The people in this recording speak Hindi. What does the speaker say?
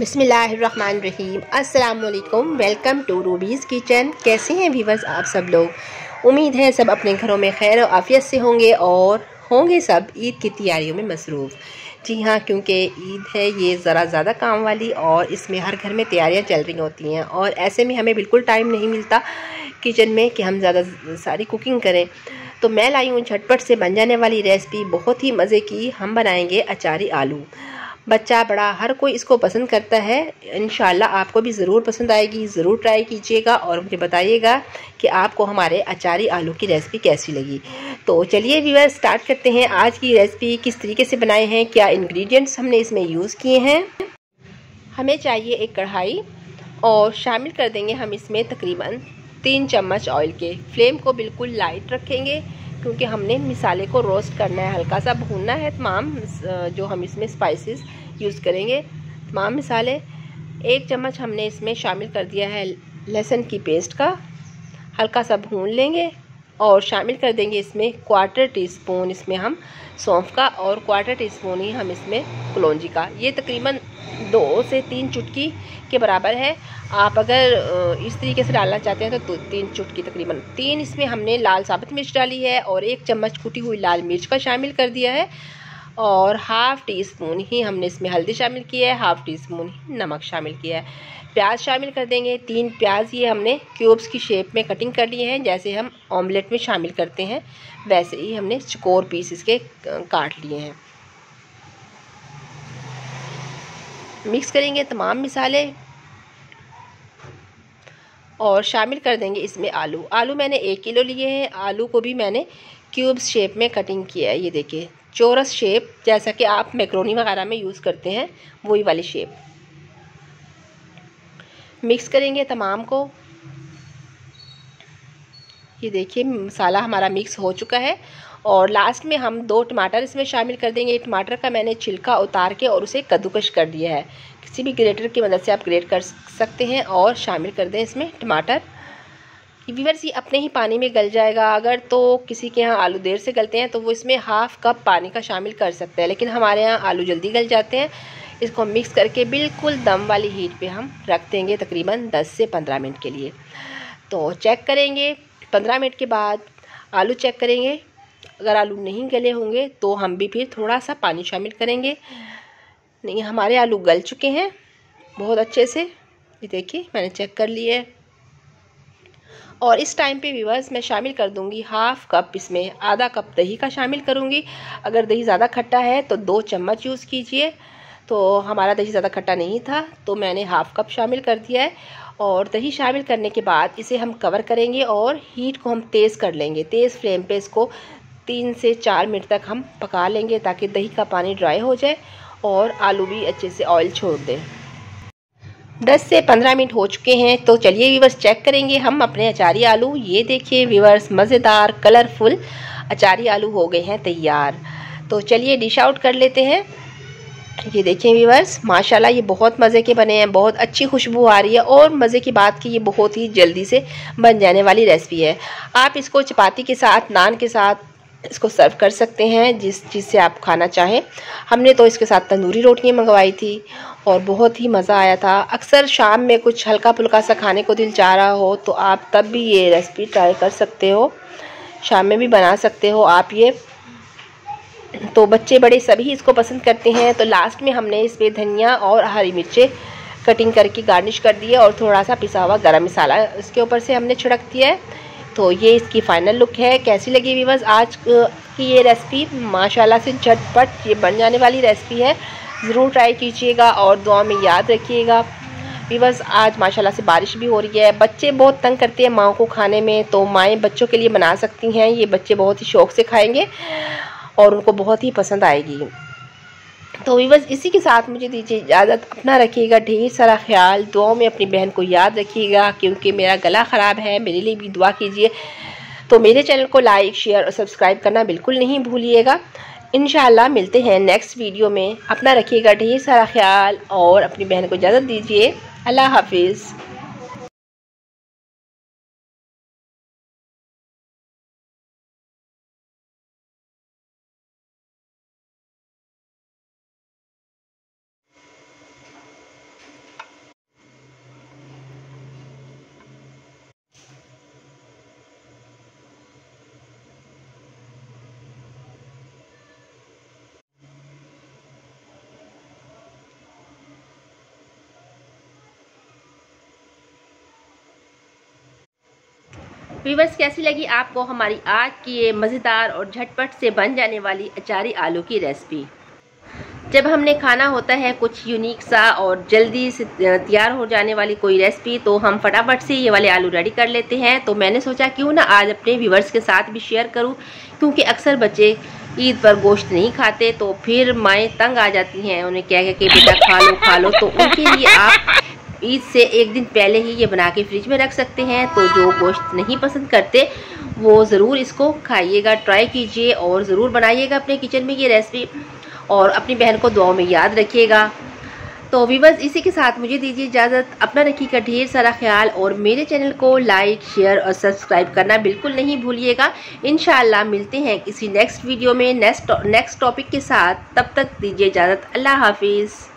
बिस्मिल्लाहिर्रहमानिर्रहीम। अस्सलाम वालेकुम। Welcome to Ruby's kitchen. कैसे हैं व्यूअर्स आप सब लोग? उम्मीद है सब अपने घरों में खैर और आफियत से होंगे और होंगे सब ईद की तैयारियों में मसरूफ़। जी हाँ, क्योंकि ईद है ये ज़रा ज़्यादा काम वाली और इसमें हर घर में तैयारियां चल रही होती हैं और ऐसे में हमें बिल्कुल टाइम नहीं मिलता किचन में कि हम ज़्यादा सारी कुकिंग करें। तो मैं लाई हूँ झटपट से बन जाने वाली रेसिपी, बहुत ही मज़े की। हम बनाएंगे अचारी आलू। बच्चा बड़ा हर कोई इसको पसंद करता है। इंशाल्लाह आपको भी ज़रूर पसंद आएगी। ज़रूर ट्राई कीजिएगा और मुझे बताइएगा कि आपको हमारे अचारी आलू की रेसिपी कैसी लगी। तो चलिए व्यूअर्स स्टार्ट करते हैं। आज की रेसिपी किस तरीके से बनाए हैं, क्या इंग्रेडिएंट्स हमने इसमें यूज़ किए हैं। हमें चाहिए एक कढ़ाई और शामिल कर देंगे हम इसमें तकरीबन 3 चम्मच ऑयल के। फ्लेम को बिल्कुल लाइट रखेंगे क्योंकि हमने मिसाले को रोस्ट करना है, हल्का सा भूनना है। तमाम जो हम इसमें स्पाइसेस यूज़ करेंगे, तमाम मिसाले। 1 चम्मच हमने इसमें शामिल कर दिया है लहसुन की पेस्ट का, हल्का सा भून लेंगे और शामिल कर देंगे इसमें 1/4 टीस्पून इसमें हम सौंफ का और 1/4 टीस्पून ही हम इसमें कलौंजी का। ये तकरीबन 2 से 3 चुटकी के बराबर है। आप अगर इस तरीके से डालना चाहते हैं तो 3 चुटकी, तकरीबन 3 इसमें हमने लाल साबुत मिर्च डाली है और 1 चम्मच कुटी हुई लाल मिर्च का शामिल कर दिया है और 1/2 टीस्पून ही हमने इसमें हल्दी शामिल की है, 1/2 टीस्पून ही नमक शामिल किया है। प्याज शामिल कर देंगे। 3 प्याज ये हमने क्यूब्स की शेप में कटिंग कर लिए हैं, जैसे हम ऑमलेट में शामिल करते हैं वैसे ही हमने चौकोर पीस इसके काट लिए हैं। मिक्स करेंगे तमाम मिसाले और शामिल कर देंगे इसमें आलू। आलू मैंने 1 किलो लिए हैं। आलू को भी मैंने क्यूब्स शेप में कटिंग किया है। ये देखिए चौरस शेप, जैसा कि आप मैक्रोनी वगैरह में यूज़ करते हैं वही वाली शेप। मिक्स करेंगे तमाम को। ये देखिए मसाला हमारा मिक्स हो चुका है और लास्ट में हम 2 टमाटर इसमें शामिल कर देंगे। टमाटर का मैंने छिलका उतार के और उसे कद्दूकश कर दिया है। किसी भी ग्रेटर की मदद से आप ग्रेट कर सकते हैं और शामिल कर दें इसमें टमाटर। व्यूअर्स ये अपने ही पानी में गल जाएगा। अगर तो किसी के यहाँ आलू देर से गलते हैं तो वो इसमें 1/2 कप पानी का शामिल कर सकते हैं, लेकिन हमारे यहाँ आलू जल्दी गल जाते हैं। इसको मिक्स करके बिल्कुल दम वाली हीट पे हम रख देंगे तकरीबन 10 से 15 मिनट के लिए। तो चेक करेंगे 15 मिनट के बाद, आलू चेक करेंगे। अगर आलू नहीं गले होंगे तो हम भी फिर थोड़ा सा पानी शामिल करेंगे। नहीं, हमारे आलू गल चुके हैं बहुत अच्छे से। ये देखिए मैंने चेक कर लिए है। और इस टाइम पे व्यूअर्स मैं शामिल कर दूंगी 1/2 कप, इसमें आधा कप दही का शामिल करूंगी। अगर दही ज़्यादा खट्टा है तो 2 चम्मच यूज़ कीजिए। तो हमारा दही ज़्यादा खट्टा नहीं था तो मैंने 1/2 कप शामिल कर दिया है। और दही शामिल करने के बाद इसे हम कवर करेंगे और हीट को हम तेज़ कर लेंगे। तेज़ फ्लेम पे इसको 3 से 4 मिनट तक हम पका लेंगे ताकि दही का पानी ड्राई हो जाए और आलू भी अच्छे से ऑयल छोड़ दें। 10 से 15 मिनट हो चुके हैं। तो चलिए व्यूअर्स चेक करेंगे हम अपने अचारी आलू। ये देखिए व्यूअर्स मज़ेदार कलरफुल अचारी आलू हो गए हैं तैयार। तो चलिए डिश आउट कर लेते हैं। ये देखिए व्यूअर्स माशाल्लाह ये बहुत मज़े के बने हैं, बहुत अच्छी खुशबू आ रही है और मज़े की बात कि ये बहुत ही जल्दी से बन जाने वाली रेसिपी है। आप इसको चपाती के साथ, नान के साथ इसको सर्व कर सकते हैं जिस चीज़ से आप खाना चाहें। हमने तो इसके साथ तंदूरी रोटियां मंगवाई थी और बहुत ही मज़ा आया था। अक्सर शाम में कुछ हल्का फुल्का सा खाने को दिल चाह रहा हो तो आप तब भी ये रेसिपी ट्राई कर सकते हो, शाम में भी बना सकते हो आप ये। तो बच्चे बड़े सभी इसको पसंद करते हैं। तो लास्ट में हमने इस पर धनिया और हरी मिर्चें कटिंग करके गार्निश कर दी है और थोड़ा सा पिसा हुआ गरम मसाला इसके ऊपर से हमने छिड़क दिया है। तो ये इसकी फ़ाइनल लुक है। कैसी लगी व्यूअर्स आज की ये रेसिपी? माशाल्लाह से झटपट ये बन जाने वाली रेसिपी है। ज़रूर ट्राई कीजिएगा और दुआ में याद रखिएगा। व्यूअर्स आज माशाल्लाह से बारिश भी हो रही है। बच्चे बहुत तंग करते हैं माँ को खाने में, तो माएँ बच्चों के लिए बना सकती हैं। ये बच्चे बहुत ही शौक़ से खाएँगे और उनको बहुत ही पसंद आएगी। तो व्यूअर्स इसी के साथ मुझे दीजिए इजाज़त। अपना रखिएगा ढेर सारा ख्याल। दुआ में अपनी बहन को याद रखिएगा क्योंकि मेरा गला ख़राब है, मेरे लिए भी दुआ कीजिए। तो मेरे चैनल को लाइक, शेयर और सब्सक्राइब करना बिल्कुल नहीं भूलिएगा। इंशाल्लाह मिलते हैं नेक्स्ट वीडियो में। अपना रखिएगा ढेर सारा ख्याल और अपनी बहन को इजाज़त दीजिए। अल्लाह हाफिज़। व्यूअर्स, कैसी लगी आपको हमारी आज की ये मज़ेदार और झटपट से बन जाने वाली अचारी आलू की रेसिपी। जब हमने खाना होता है कुछ यूनिक सा और जल्दी से तैयार हो जाने वाली कोई रेसिपी, तो हम फटाफट से ये वाले आलू रेडी कर लेते हैं। तो मैंने सोचा क्यों ना आज अपने व्यूअर्स के साथ भी शेयर करूं, क्योंकि अक्सर बच्चे ईद पर गोश्त नहीं खाते, तो फिर माएँ तंग आ जाती हैं उन्हें कह के बेटा खा लो। तो उनके लिए आप ईद से एक दिन पहले ही ये बना के फ्रिज में रख सकते हैं। तो जो गोश्त नहीं पसंद करते वो ज़रूर इसको खाइएगा, ट्राई कीजिए और ज़रूर बनाइएगा अपने किचन में ये रेसिपी, और अपनी बहन को दुआओं में याद रखिएगा। तो व्यूअर्स, इसी के साथ मुझे दीजिए इजाज़त। अपना रखिएगा ढेर सारा ख्याल और मेरे चैनल को लाइक, शेयर और सब्सक्राइब करना बिल्कुल नहीं भूलिएगा। इंशाअल्लाह मिलते हैं किसी नेक्स्ट वीडियो में नेक्स्ट टॉपिक के साथ। तब तक दीजिए इजाज़त। अल्लाह हाफिज़।